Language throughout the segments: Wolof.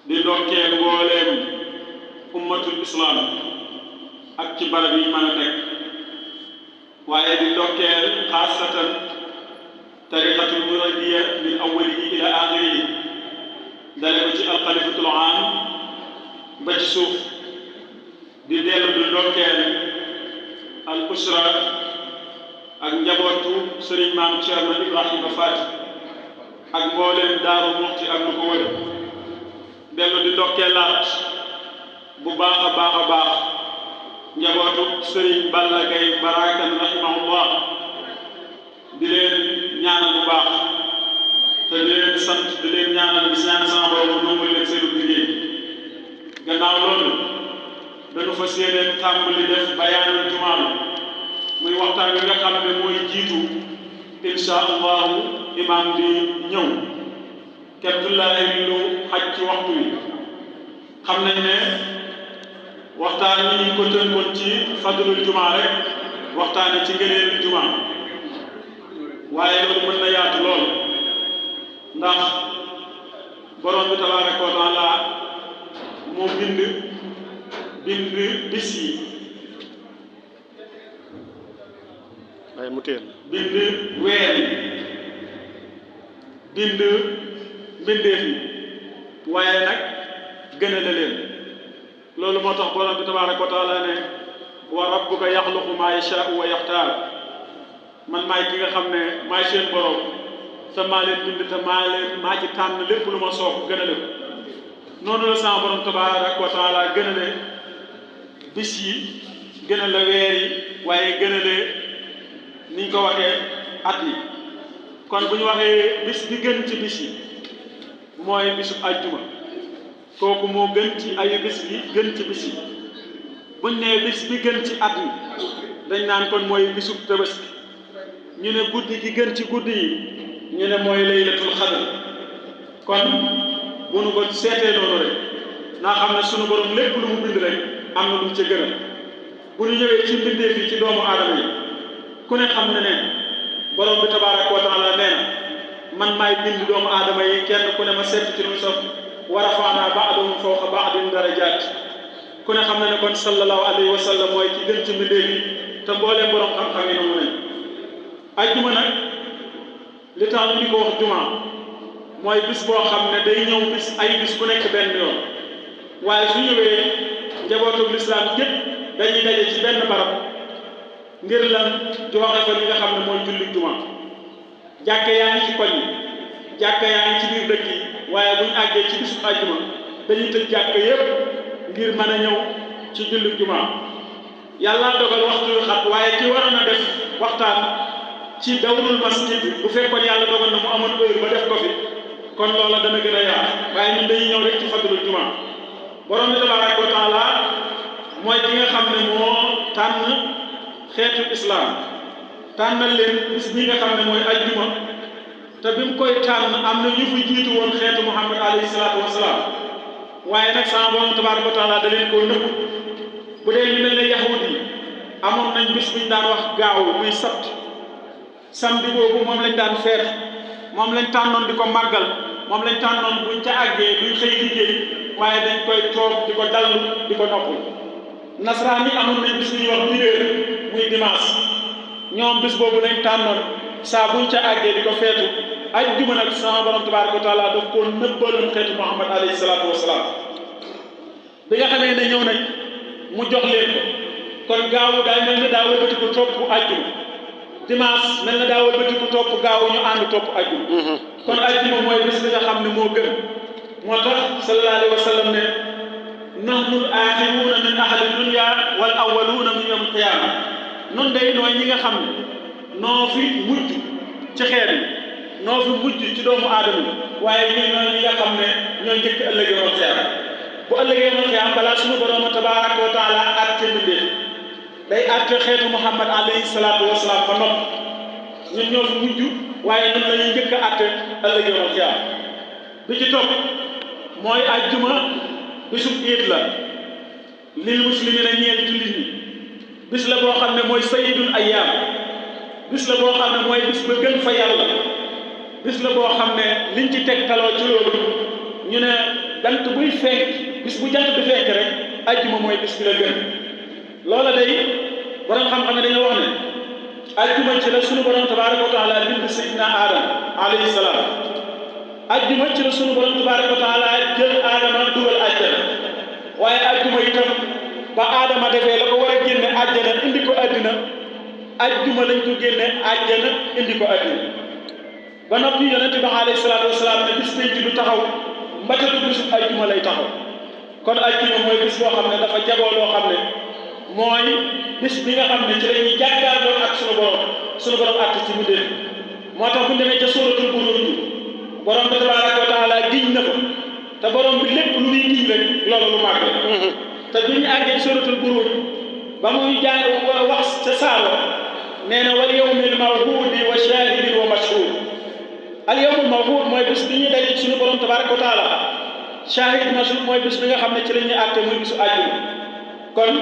di ndokkeel mbooleem ummatul islam ak ci barab yi mën a nekk waaye di ndokkeel xaasatan tariqatul muridiya min awwalihi ila axirihi dale ko ci alxalifatul aam ba ci suuf di dellu di ndokkeel al usra ak njabootu sëriñ maam Cerno Ibrahima Faati ak mbooleem Daaru Muxti ak lu ko wër dellu di ndokkeelaat bu baax a baax njabootu sëriñ Balla Gaye Barakan rahimahullah di leen ñaanal bu baax te di leen sant di leen ñaanal bis ñaan sama borom nangu leen seenu liggéey gannaaw loolu dañu fas yéene tàmbali def bayaanul jumaa muy waxtaan wi nga xam ne mooy jiitu insha allahu imam di ñëw kemtullahi lu xaj ci waxtu wi xam nañ ne waxtaan wi ñu ko tënkoon ci fadlul jumaa rek waxtaane ci ngëneelu jumaa waaye loolu mën na yaatu lool ndax borom bi tabaraka wa taala moo bind bis yi waaye mu teel bind weer yi bind mbindeef yi waaye nag gënale leen loolu moo tax borom bi tabaraka wa taala ne wa rabbuka yaxluqu maa yashaau wa yaxtaar man maay ki nga xam ne maay seen borom te maa leen bind te maa ci tànn lépp lu ma soob gënale ko noonu la sama borom tabaraka wa taala gënale bis yi gënale weer yi waaye gënale niñ ko waxee at yi kon bu ñu waxee bis bi gën ci bis yi mooy bisu ajjuma kooku moo gën ci ay bis bi gën ci bis yi buñ nee bis bi gën ci at yi dañ naan kon mooy bisu tabaski ñu ne guddi gi gën ci guddi yi ñu ne mooy laylatul xadr kon bu nu ko seetee noonu rek naa xam ne sunu borom lépp lu mu bind rek am na lu mu ca gënal bu ñu ñëwee ci mbindeef yi ci doomu aadama yi ku ne xam ne ne borom bi tabaraka wa taala nee na man maay bind doomu aadama yi kenn ku ne ma seet ci lu sof wa rafaanaa ba'dahum fawqa ba'din darajaat ku ne xam ne ne kon sallallahu alayhi wa sallam mooy ki gën ci mbindeef yi te mbooleem borom xam-xam yi noonu nañ ajjuma nag li tax ñu di ko wax juma mooy bis boo xam ne day ñëw bis ku nekk benn yoon waaye su ñëwee njabootu lislaam gépp dañuy daje ci benn barab ngir lan joxe fa li nga xam ne mooy julli juma jàkka yaa ngi ci koñ yi jàkka yaa ngi ci biir dëkk yi waaye buñ àggee ci bisu ajjuma dañuy tëj jàkka yépp ngir mën a ñëw ci julli juma yàlla dogal waxtu yu xat waaye ki waroon a def waxtaan ci dawrul masjid bu fekkoon yàlla dogal na mu amoon heure ba def ko fi kon loola dana gën a yaatu waaye ñun dañuy ñëw rek ci fadlul juma borom bi tabaraka wa taala mooy ki nga xam ne moo tànn xeetu islam tànnal leen bis bi nga xam ne mooy ajjuma te bi mu koy tànn am na ñu fi jiitu woon xeetu muhammad alayhi salaatu wasalaam waaye nag sama borom tabaraka wa taala da leen koo nëbb bu dee ñu mel ne yahud yi amoon nañ bis buñ daan wax gaaw muy sabt samedi boobu moom lañ daan feet moom lañ tànnoon di ko màggal moom lañ tànnoon buñ ca àggee duñ xëy liggéey waaye dañ koy toog di ko dallu di ko noppal nasaraan yi amoon nañ bis ñuy wax dibeer muy dimanche ñoom bis boobu lañ tànnoon saa buñ ca àggee di ko feetu ajjuma nag sama borom tabaraka wa taala daf koo nëbbaloon xeetu muhammad alayhi salaatu wasalaam bi nga xamee ne ñëw nañ mu jox leen ko kon gaawu daay mel ne daa wëlbati ko topp ajjuma dimanche mel na daa wëlbati ko topp gaawu ñu ànd topp ajjuma kon ajjuma mooy bis bi nga xam ne moo gën moo tax sallallahu alayhi wa sallam ne nahnu al-aaxiruuna min ahli dunya wal awwaluuna min yawm al-qiyaama nun day nooy ñi nga xam ne noo fi mujj ci xeet yi noo fi mujj ci doomu aadama yi waaye ñun ñooy ñi nga xam ne ñoo njëkk ëllëg yawmal qiyaama bu ëllëg yawmal qiyaama balaa suñu borom tabaaraka wa taala àtte mbindeef day àtte xeetu Muhammad alayhi salaatu wa salaam ba nopp ñun ñoo fi mujj waaye ñun la ñuy njëkk a àtte ëllëg yawmal qiyaama bi ci topp mooy ajjuma bisub iid la lil muslimiina ñeel jullit ñi bis la boo xam ne mooy sayyidul ayyaam bis la boo xam ne mooy bis ba gën fa yàlla bis la boo xam ne liñ ci tegtaloo ci loolu ñu ne jant buy fenk bis bu jant bi fenk rek ajjuma mooy bis bi la gën loola day borom xam-xam ne dañoo wax ne ajjuma ci la sunu borom tabaaraka wa taala bind Seydina Aadama alayhi salaam ajjuma ci la sunu borom tabaaraka wa taala jël Aadama dugal àjjana waaye ajjuma itam ba Aadama defee la ko war a génne àjjana indi ko àddina ajjuma lañ ko génne àjjana indi ko àddina ba noppi yonent bi alayhi salaatu wasalaam ne bis penc du taxaw mbatatu bisu ajjuma lay taxaw kon ajjuma mooy bis boo xam ne dafa jagoo loo xam ne mooy bis bi nga xam ne ci la ñuy jàkkaarloo ak sunu borom àtt ci mu dee moo tax bu ñu demee ca suuratul Buruuj borom bi tabaaraka wa taala giñ na ko te borom bi lépp lu muy giñ rek loolu lu màgg te bi ñu àggee suuratul Buruuj ba muy jàng wax ca saaro nee na wal yawmil maw'uudi wa shaahidin wa mashhuud al yawmul maw'uud mooy bis bi ñuy daje suñu borom tabaaraka wa taala shaahid mashhuud mooy bis bi nga xam ne ci la ñuy àtte muy bisu àjjuma kon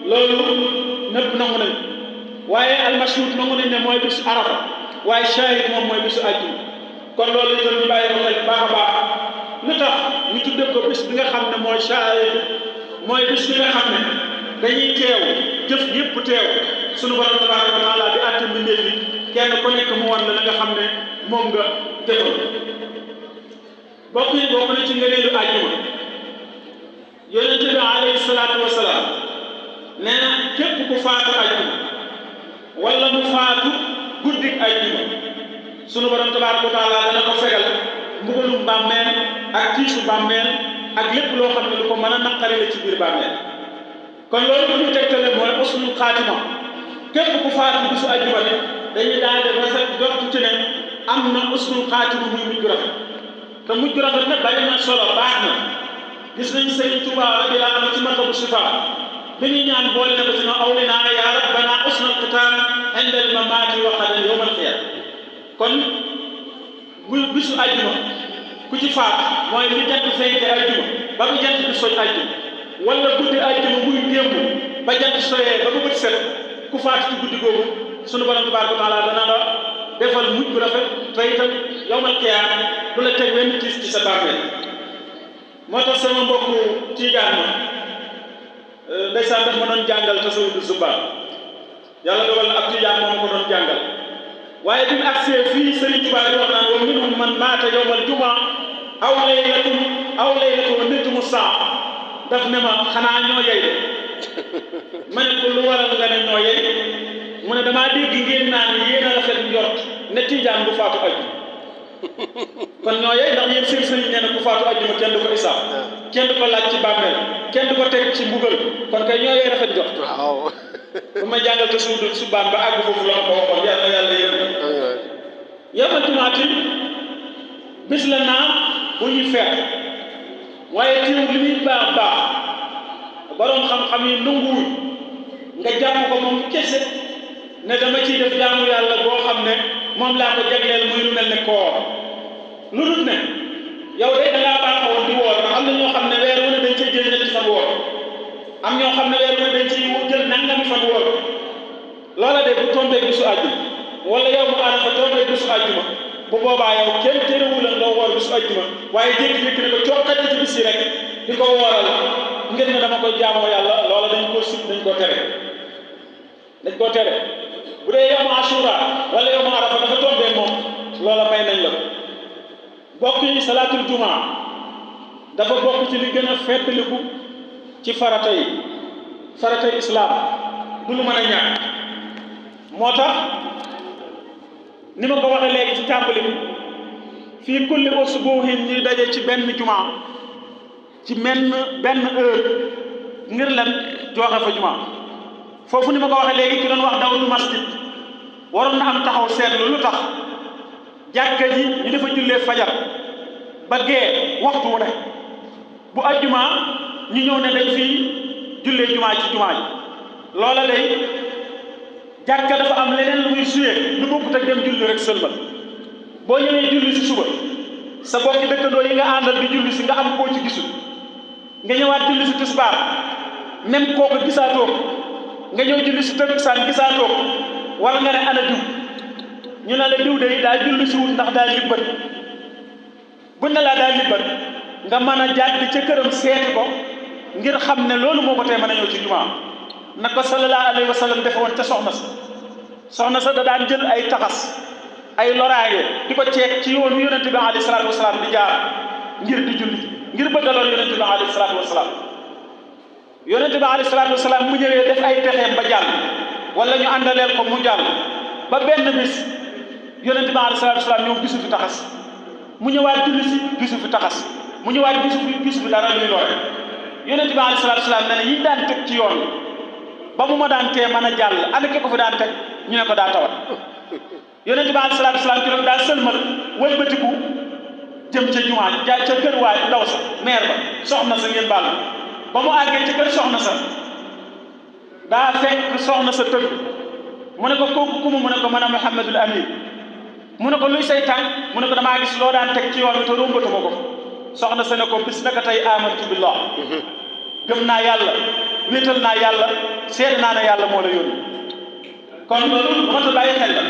loolu nëpp nangu nañ waaye al mashhuud nangu nañ ne mooy bisu arafa waaye shaahid moom mooy bisu àjjuma kon loolu itam ñu bàyyi ko xel baax a baax lu tax ñu tudde ko bis bi nga xam ne mooy shaahid mooy bis bi nga xam ne dañuy teew jëf yëpp teew sunu borom tabaaraka wa taala di àtte mbindeef yi kenn ku nekk mu wan la nga xam ne moom nga defoon bokk yi bokk na ci ngëneelu àjjuma yonent bi alayhi salaatu wa salaam nee na képp ku faatu àjjuma wala mu faatu guddik àjjuma sunu borom tabaaraka wa taala dana ko fegal mbugalum bàmmeel ak tiisu bàmmeel ak lépp loo xam ne lu ko mën a naqari la ci biir bàmmeel kon loolu bu ñu tegtale mooy usnul xaatima képp ku faatu bisu àjjuma ne dañuy daal di rafet jortu ci ne am na usnul xaatima muy mujj rafet te mujj rafet nag bari na solo baax na gis nañ Sëriñ Tuubaa radiyallaahu anhu ci Matlabu Sifaa bi ñuy ñaan boole na ko ci ma awlinaa yaa rabbana usnul xitaam inda al mamaati wa xadan yawmal qiyaama kon bu bisu àjjuma ku ci faatu mooy li jant fenke àjjuma ba bu jant bi soj àjjuma wala guddi àjjuma muy démb ba jant soyee ba bu bët set ku faatu ci guddi googu sunu borom tabaaraka wa taala dana la defal mujj bu rafet te itam yawmal qiyaama du la teg wenn tiis ci sa bàmmeel moo tax sama mbokku tiijaan ma ndeysaan daf ma doon jàngal tasawudu zubaan yàlla dogal ab tiijaan moo ma ko doon jàngal waaye bi mu agsee fii Sëriñ Tuubaa di wax naan wa minhum man maata yawmal jumaa aw laylatun nitmu saa daf ne ma xanaa ñoo yey de ma ne ko lu waral nga ne ñoo yey mu ne damaa dégg ngeen naan yéen a rafet njort ne tiijaan bu faatu aju kon ñoo yey ndax yéen seen sëriñ nee na ku faatu ajjuma kenn du ko isaab kenn du ko laaj ci bàmmeel kenn du ko teg ci mbugal kon kay ñoo yey rafet njort waaw bu ma jàngal te subaan ba àgg foofu la ko waxoon yàlla yërëm yawmal jumaati bis la naa bu ñuy feet waaye teew li muy baax baax borom xam-xam yi nanguwuñ nga jàpp ko moom kese ne dama ciy def jaamu yàlla boo xam ne moom laa ko jagleel muy lu mel ne koor lu dul ne yow de da ngaa baaxoon di woor ndax am na ñoo xam ne weer wu ne dañ cay jël ñetti fan woor am ñoo xam ne weer wu ne dañ ciy jël nangami fan woor loola de bu tombee bisu àjjuma wala yow mu arafa tombee bisu àjjuma bu boobaa yow kenn terewul la nga woor bisu àjjuma waaye jékki-jékki ne ko cokkati ci bis yi rek di ko wooral ngir ne dama koy jaamoo yàlla loola dañ koo sib dañ koo tere bu dee yow mu asura wala yow mu arafa dafa tombee moom loola may nañ la ko bokk yi salaatul jumaa dafa bokk ci li gën a feddaliku ci faratay islaam du lu mën a ñàkk moo tax ni ma ko waxee léegi ci tàmbali bi fii kulli usbuuhin ñuy daje ci benn jumaa ci benn heure ngir lan joxe fa jumaa foofu ni ma ko waxee léegi ki doon wax dawlu masjid waroon na am taxaw seetlu lu tax jàkka ji ñu dafa jullee fajar ba gee waxtu wu ne bu ajjumaa ñu ñëw ne dañ fii jullee jumaa ci jumaa ji loola day jàkka dafa am leneen lu muy suyee lu bokkut ak dem julli rek sëlmal boo ñëwee julli si suba sa bokki dëkkandoo yi nga àndal di julli si nga am koo ci gisul nga ñëwaat julli si tisbaar même kooku gisaatoo nga ñëw julli si takkusaan gisaatoo wala nga ne ana diw ñu ne la diw de daa julli si wut ndax daa libbat buñ ne laa daa libbat nga mën a jàdd ca këram seeti ko ngir xam ne loolu moo ko tee mën a ñëw ci jumaa na ko sallallahu alayhi wa sallam defe woon ca soxna sa da daan jël ay taxas ay loraange di ko ceeg ci yoonu yonente bi alayhi salaatu wasalaam di jaar ngir di julli ngir bëgg loolu yonente bi alayhi salaatu wasalaam yonente bi alayhi salaatu wasalaam mu ñëwee def ay pexeem ba jàll wala ñu àndaleel ko mu jàll ba benn bis yonente bi alayhi salaatu wasalaam ñëw gisu fi taxas mu ñëwaat julli si gisu fi taxas mu ñëwaat gisu fi dara luy lore yonente bi alayhi salaatu wasalaam ne yi daan teg ci yoon ba mu ma daan tee mën a jàll ana ki ko fi daan teg ñu ne ko daa tawat yonente bi alayhi salaatu wasalaam keroog daa sëlmal wëlbatiku jëm ca jumaa ja ca kër waay ndaw sa meer ba soxna sa ngeen baal ba mu àggee ca kër soxna sa daa fekk soxna sa tëgg mu ne ko kooku kumu mu ne ko mën a Muhammadul Amin mu ne ko luy say tànk mu ne ko damaa gis loo daan teg ci yoon wi te rombatuma ko soxna sa ne ko bis naka tey amantu billah gëm naa yàlla wéetal naa yàlla seede naa ne yàlla moo la yónni kon loolu matu bàyyi xel la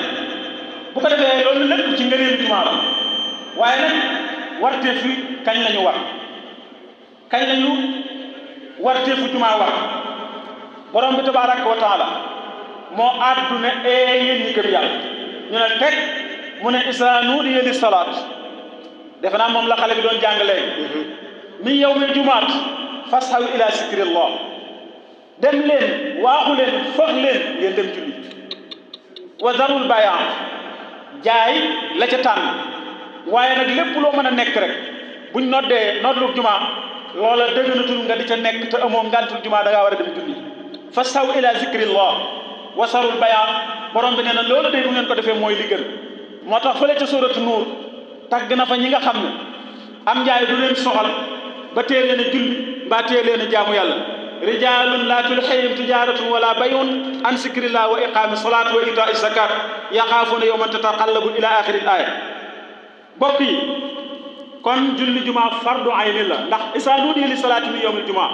bu ko defee loolu lépp ci ngëneelu jumaa la waaye nag warteefu kañ la ñu war kañ la ñu warteefu jumaa war borom bi tabaraka wa taala moo àddu ne yéen ñi gëm yàlla ñu ne teg mu ne isa nuudiya li salaat defe naa moom la xale bi doon jàng léegi min yawmil jumaat fashaw ila zikrillah dem leen waaxu leen foog leen ngeen dem julli wa zarul bayaan jaay la ca tànn waaye nag lépp loo mën a nekk rek buñ noddee nodlu jumaa loola dëgganatul nga di ca nekk te amoo ngantul jumaa da ngaa war a dem julli fashaw ila zikrillah wa zarul bayaan borom bi nee na loolu de bu ngeen ko defee mooy li gën moo tax fële ca suuratu nuur tagg na fa ñi nga xam ne am njaay du leen soxal ba tee leen a julli mbaa tee leen a jaamu yàlla rijalun la tulhihim tijaratun wala bayun an zikrillah wa iqami salat wa ita'i zakat yaxaafuna yawman tataqallabu ila axiri l aya bokk yi kon julli jumaa fardu ayni la ndax isa nuudiya li salaati min yawmil jumaa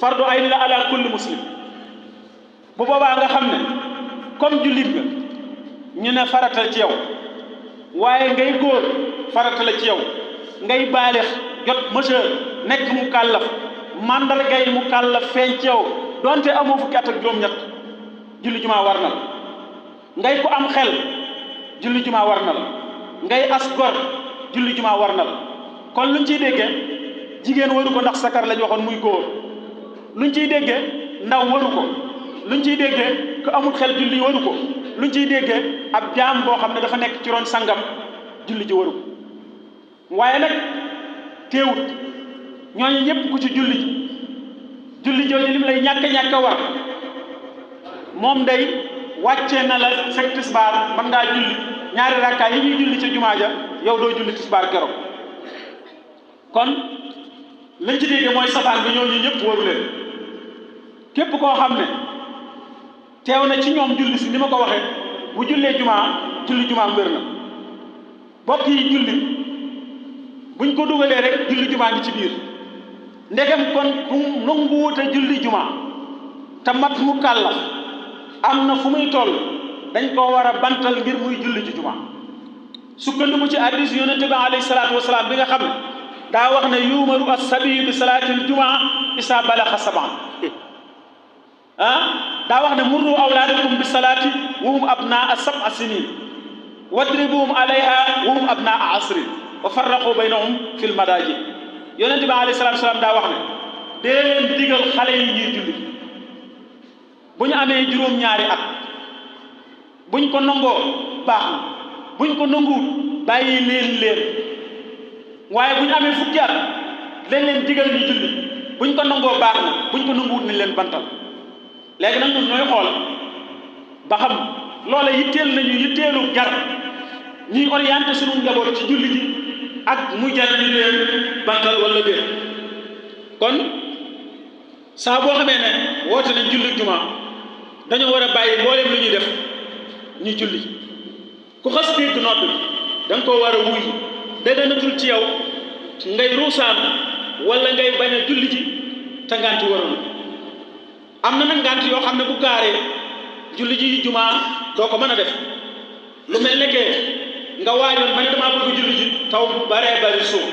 fardu ayni la ala kulli muslim bu boobaa nga xam ne comme jullit nga ñu ne faratal ci yow waaye ngay góor farata la ci yow ngay baaleex jot majeur nekk mu kàllaf mandargay mu kàllaf feeñ ci yow donte amoo fukki at ak juróom-ñett julli jumaa war na la ngay ko am xel julli jumaa war na la ngay as gor julli jumaa war na la kon luñ ciy déggee jigéen waru ko ndax sakar lañ waxoon muy góor luñ ciy déggee ndaw waru ko luñ ciy déggee ku amul xel julli waru ko luñ ciy déggee ab jaam boo xam ne dafa nekk ci ron sangam julli ji waru ko waaye nag teewut ñooñu ñëpp ku ci julli jooju lim lay ñàkk a war moom day wàccee na la fekk tisbaar mën ngaa julli ñaari rakkaay yi ñuy julli ca jumaa ja yow doo julli tisbaar keroog kon lañ ci dégg mooy safaan bi ñooñu ñëpp waru leen képp koo xam ne teew na ci ñoom julli si ni ma ko waxee bu jullee julli jumaa mbir na bokk yi julli buñ ko dugalee rek julli jumaa ngi ci biir ndegem kon ku nanguwut a julli jumaa te mat mu kàllaf am na fu muy toll dañ koo war a bantal ngir muy julli ci jumaa sukkandiku ci hadiis yonente bi alayhi salaatu wasalaam bi nga xam ne daa wax ne yuumaru as-sabiyu bi salaatil jumaa isa balaxa sab'an daa wax ne murru awlaadakum bi salaati wa hum abnaa sab'a sinin wadribuhum alayha wa hum abnaa asrin wa farraqu baynahum fil madaaji yonente bi alayhi salaatu wasalaam daa wax ne dee leen digal xale yi ñuy julli bu ñu amee juróom-ñaari at buñ ko nangoo baax na buñ ko nanguwut bàyyi leen waaye bu ñu amee fukki at leen digal ñu julli buñ ko nangoo baax na buñ ko nanguwut nañ leen bantal léegi nag ñun ñooy xool ba xam loola yitteelu jar ñuy orienté sunu njaboot ci julli ji ak mu jar ñu leen bantal wala déet kon saa boo xamee ne woote nañ julli jumaa dañoo war a bàyyi mboolem lu ñuy def ñu julli ku xas dégg nodd da nga koo war a wuy dëgganatul ci yow ngay ruusaan wala ngay bañ a julli ji te nganti waroon am na nag ngant yoo xam ne bu gaaree julli ji jumaa doo ko mën a def lu mel ne que nga waajoon ma ne damaa bëgg julli ji taw baree bari suuf